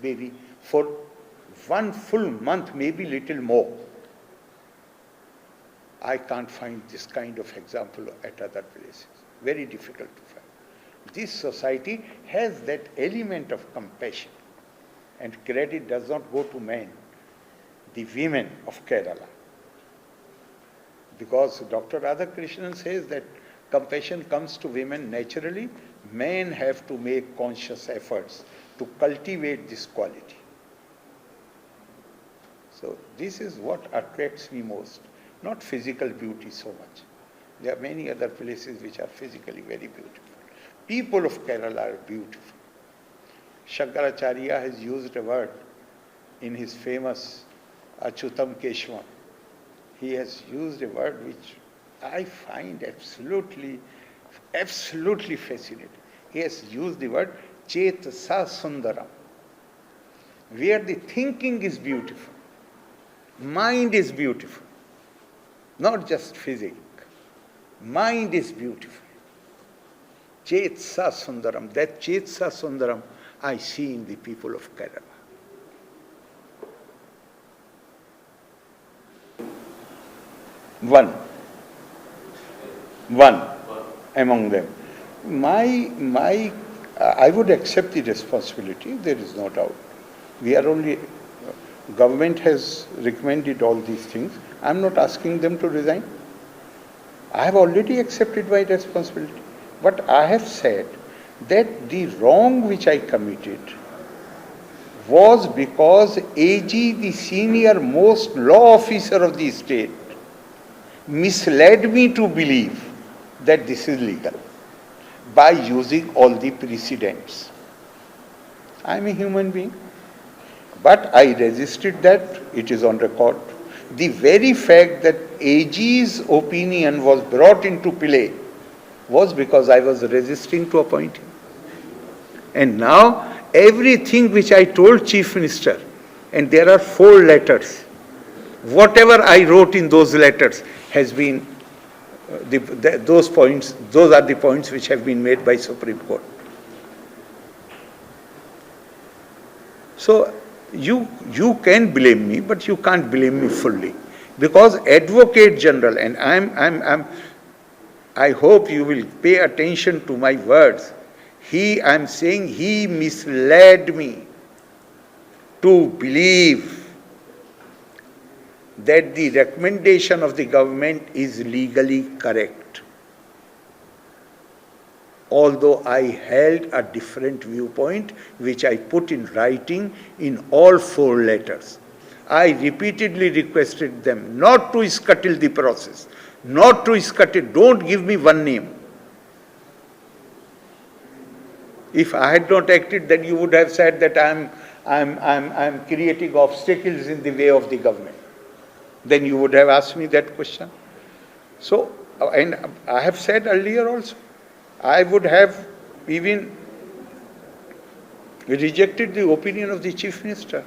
baby for 1 full month, maybe little more. I can't find this kind of example at other places. Very difficult to find. This society has that element of compassion, and credit does not go to men, the women of Kerala. Because Dr. Radhakrishnan says that compassion comes to women naturally, men have to make conscious efforts to cultivate this quality. So this is what attracts me most, not physical beauty so much. There are many other places which are physically very beautiful. People of Kerala are beautiful. Shankaracharya has used a word in his famous Achyutam Keshvam. He has used a word which I find absolutely fascinating. He has used the word Chetasa Sundaram, where the thinking is beautiful, mind is beautiful, not just physics. Mind is beautiful. Chetasa Sundaram, that Chetasa Sundaram I see in the people of Kerala. One among them. I would accept the responsibility, there is no doubt. We are only, government has recommended all these things. I am not asking them to resign. I have already accepted my responsibility. But I have said that the wrong which I committed was because AG, the senior most law officer of the state, misled me to believe that this is legal by using all the precedents. I am a human being, but I resisted that. It is on record. The very fact that AG's opinion was brought into play was because I was resisting to appoint him. And now everything which I told Chief Minister, and there are 4 letters, whatever I wrote in those letters has been, those are the points which have been made by Supreme Court. So you can blame me, but you can't blame me fully, because Advocate General, and I hope you will pay attention to my words. I'm saying he misled me to believe that the recommendation of the government is legally correct, although I held a different viewpoint, which I put in writing in all 4 letters. I repeatedly requested them not to scuttle the process, not to scuttle, don't give me one name. If I had not acted, then you would have said that I'm creating obstacles in the way of the government. Then you would have asked me that question. So, and I have said earlier also, I would have even rejected the opinion of the Chief Minister.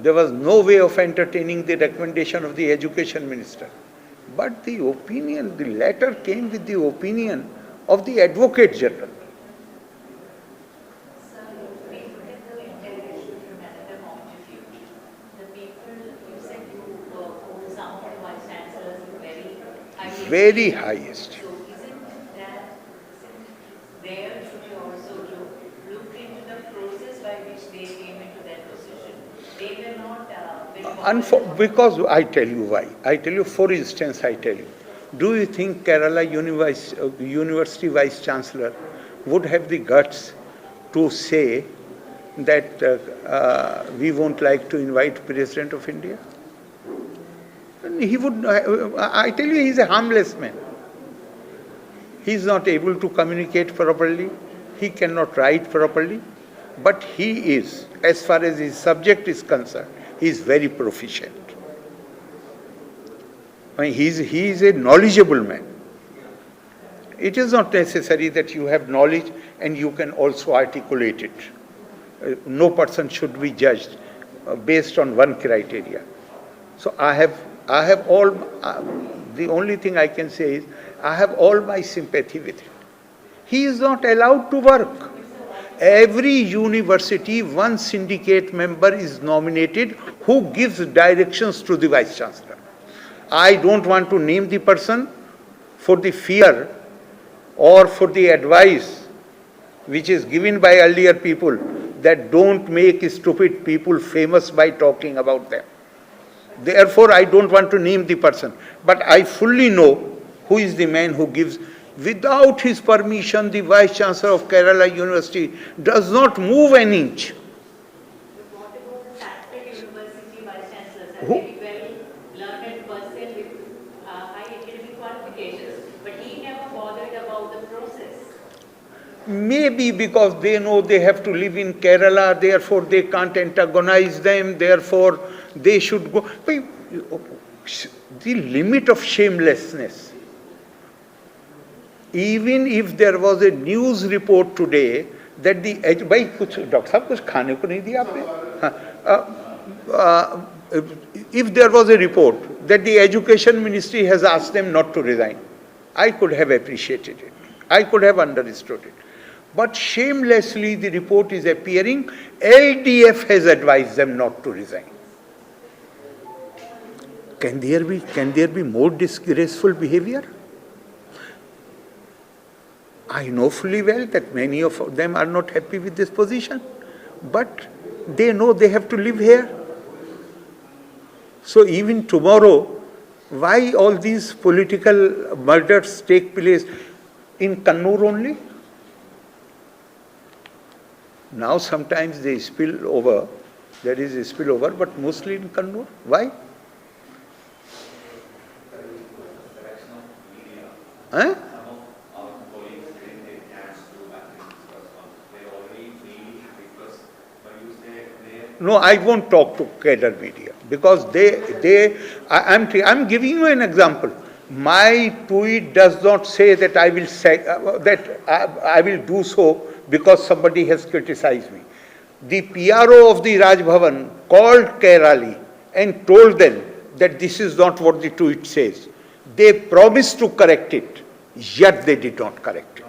There was no way of entertaining the recommendation of the Education Minister. But the opinion, the letter came with the opinion of the Advocate General. Very highest. So isn't that there should be also look into the process by which they came into that position? They were not because I tell you why. I tell you, for instance, do you think Kerala University Vice Chancellor would have the guts to say that we won't like to invite President of India? He would, I tell you, he is a harmless man. He is not able to communicate properly. He cannot write properly. But he is, as far as his subject is concerned, he is very proficient. I mean, he is a knowledgeable man. It is not necessary that you have knowledge and you can also articulate it. No person should be judged based on one criteria. So I have all, the only thing I can say is, I have all my sympathy with him. He is not allowed to work. Every university, one syndicate member is nominated who gives directions to the Vice Chancellor. I don't want to name the person for the fear or for the advice which is given by earlier people that don't make stupid people famous by talking about them. Therefore, I don't want to name the person. But I fully know who is the man who gives. Without his permission, the Vice Chancellor of Kerala University does not move an inch. What about the Sanskrit University Vice Chancellors? A Who? very well learned person with high academic qualifications, but he never bothered about the process. Maybe because they know they have to live in Kerala, therefore they can't antagonize them, therefore they should go. The limit of shamelessness. Even if there was a news report today that the भाई कुछ doctor साहब कुछ खाने को नहीं दिया आपने if there was a report that the education ministry has asked them not to resign, I could have appreciated it, I could have understood it, but shamelessly the report is appearing LDF has advised them not to resign. Can there be more disgraceful behavior? I know fully well that many of them are not happy with this position, but they know they have to live here. So even tomorrow, why all these political murders take place in Kannur only? Now sometimes they spill over, there is a spillover, but mostly in Kannur. Why? Huh? No, I won't talk to cadre media because I'm giving you an example. My tweet does not say that I will say that I will do so because somebody has criticized me. The PRO of the Raj Bhavan called Kerali and told them that this is not what the tweet says. They promised to correct it, yet they did not correct it.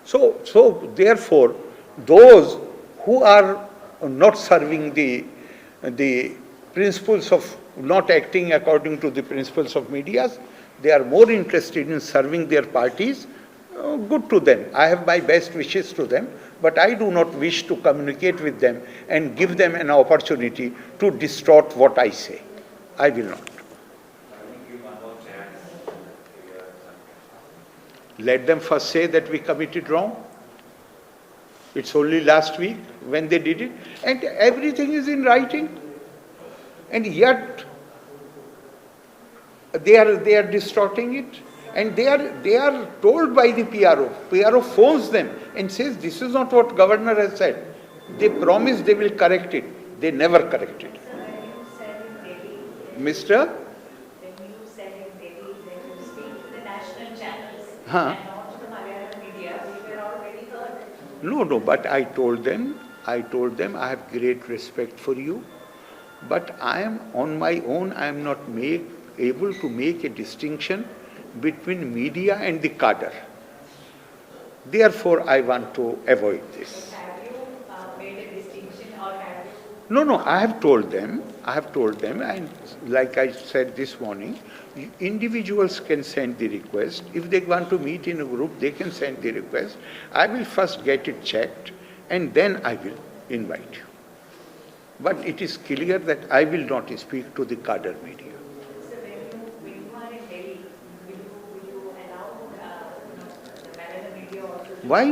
So therefore, those who are not serving the principles of not acting according to the principles of media, they are more interested in serving their parties. Good to them. I have my best wishes to them, but I do not wish to communicate with them and give them an opportunity to distort what I say. I will not. Let them first say that we committed wrong. It's only last week when they did it, and everything is in writing. And yet they are distorting it, and they are told by the PRO. PRO phones them and says this is not what governor has said. They promise they will correct it. They never correct it. Mr. When you said in Delhi that you speak to the national channels Huh. and not to the Malayalam media, we were already heard. No, but I told them I have great respect for you, but I am on my own, I am not able to make a distinction between media and the cadre. Therefore, I want to avoid this. Have you made a distinction or have you? No, I have told them, and like I said this morning, individuals can send the request. If they want to meet in a group, they can send the request. I will first get it checked, and then I will invite you. But it is clear that I will not speak to the cadre media. So when you are in Delhi, will you allow the Malayalam media also? Why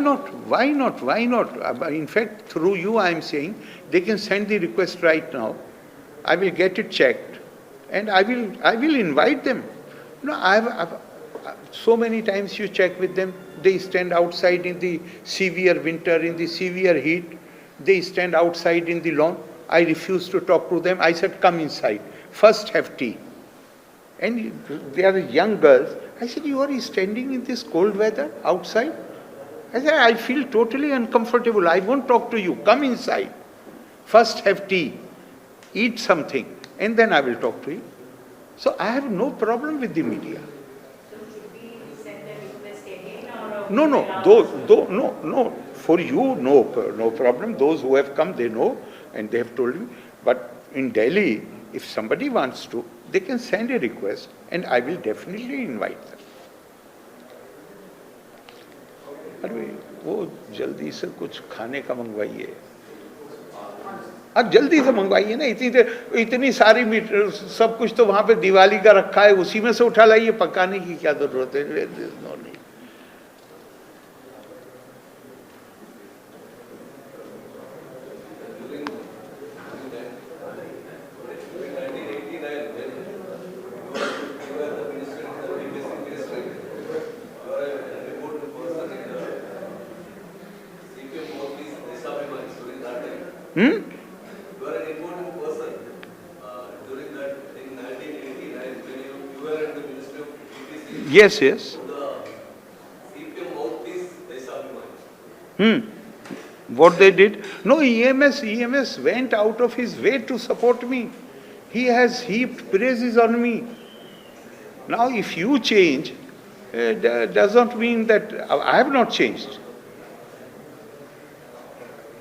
not? In fact, through you I am saying they can send the request right now. I will get it checked, and I will invite them. No, I've so many times you check with them. They stand outside in the severe winter, in the severe heat. They stand outside in the lawn. I refuse to talk to them. I said, come inside. First have tea. And they are young girls. I said, you are standing in this cold weather outside? I said, I feel totally uncomfortable. I won't talk to you. Come inside. First have tea. Eat something. And then I will talk to you. So I have no problem with the media. So should we send a request again or No, no, no. For you, no problem. Those who have come, they know, and they have told me. But in Delhi, if somebody wants to, they can send a request, and I will definitely invite them. अरे वो जल्दी से कुछ खाने का मंगवाइए, अब जल्दी से मंगवाइए ना, इतनी सारी मीटर सब कुछ तो वहां पे दिवाली का रखा है, उसी में से उठा लाइए, पकाने की क्या जरूरत है? नो नहीं. You are an important person during that in 1989 when you were at the Ministry of EPC. Yes, yes. The CPM mouthpiece Desabhiman. What they did? No, EMS went out of his way to support me. He has heaped praises on me. Now, if you change, does not mean that I have not changed.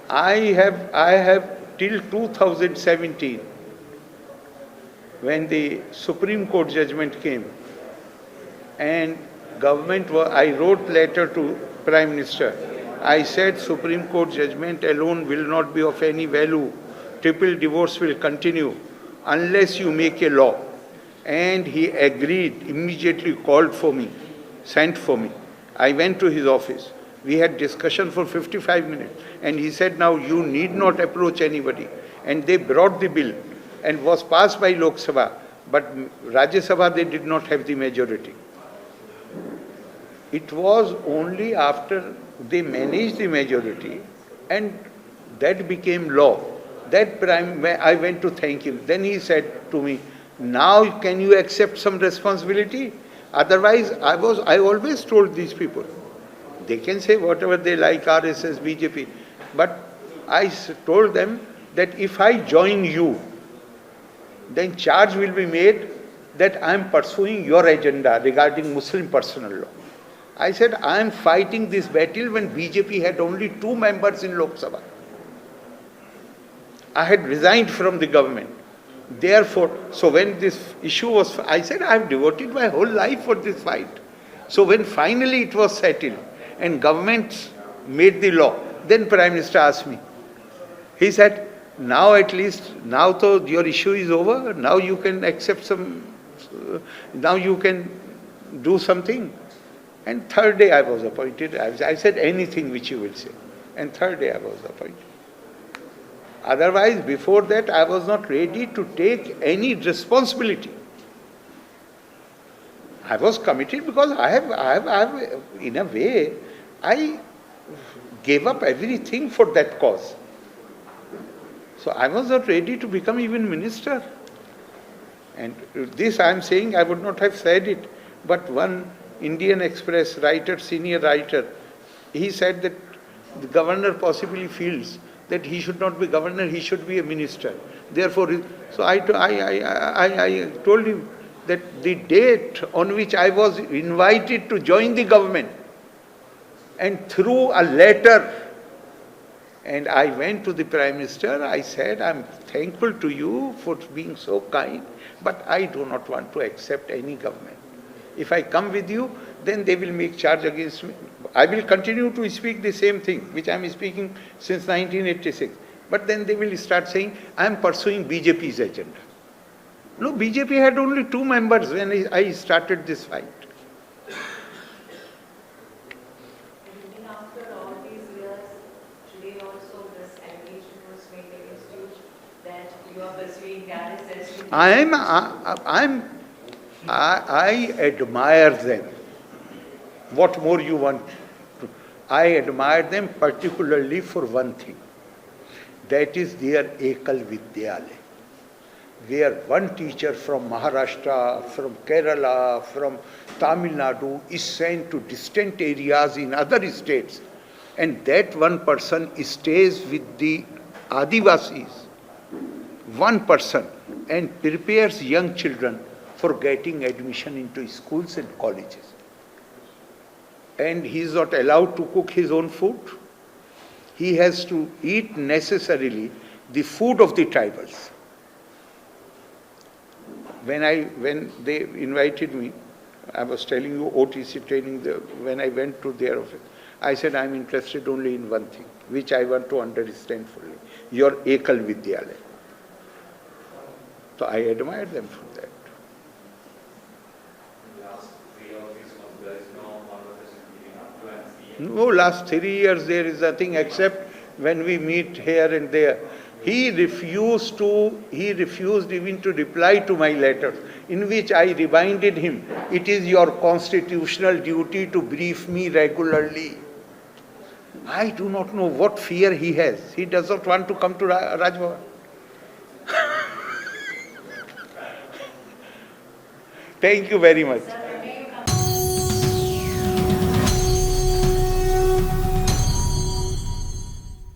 I have till 2017, when the Supreme Court judgment came, and I wrote letter to Prime Minister. I said Supreme Court judgment alone will not be of any value. Triple divorce will continue unless you make a law. And he agreed, immediately called for me, sent for me. I went to his office. We had discussion for 55 minutes. And he said, now you need not approach anybody. And they brought the bill and was passed by Lok Sabha. But Rajya Sabha, they did not have the majority. It was only after they managed the majority and that became law. I went to thank him. Then he said to me, now can you accept some responsibility? Otherwise, I always told these people, they can say whatever they like, RSS, BJP. But I told them that if I join you, then charge will be made that I am pursuing your agenda regarding Muslim personal law. I said, I am fighting this battle when BJP had only 2 members in Lok Sabha. I had resigned from the government. Therefore, so when this issue was, I said, I have devoted my whole life for this fight. So when finally it was settled and government made the law, then Prime Minister asked me. He said, now at least, now though your issue is over, now you can accept now you can do something. And third day I was appointed. I said anything which you will say. And third day I was appointed. Otherwise, before that, I was not ready to take any responsibility. I was committed because I have, in a way, I gave up everything for that cause. So I was not ready to become even minister. And this I am saying, I would not have said it, but one Indian Express writer, senior writer, he said that the governor possibly feels that he should not be governor, he should be a minister. Therefore, so I told him that the date on which I was invited to join the government, and through a letter, and I went to the Prime Minister, I said, I am thankful to you for being so kind, but I do not want to accept any government. If I come with you, then they will make charge against me. I will continue to speak the same thing, which I am speaking since 1986. But then they will start saying, I am pursuing BJP's agenda. No, BJP had only 2 members when I started this fight. And after all these years, today also this allegation was made against you that you are pursuing RSS. I admire them. What more you want? I admire them particularly for one thing. That is their Ekal Vidyalaya, where one teacher from Maharashtra, from Kerala, from Tamil Nadu is sent to distant areas in other states, and that one person stays with the Adivasis, one person, and prepares young children for getting admission into schools and colleges. and he is not allowed to cook his own food. He has to eat necessarily the food of the tribals. When they invited me, I was telling you OTC training, when I went to their office, I said I'm interested only in one thing, which I want to understand fully, your Ekal Vidyalaya. So I admire them for that. Last 3 or 6 months, there is no conversation between up to and CM. No, last 3 years there is nothing except when we meet here and there. He refused even to reply to my letters, in which I reminded him, it is your constitutional duty to brief me regularly. I do not know what fear he has. He does not want to come to Rajbhavan. Thank you very much.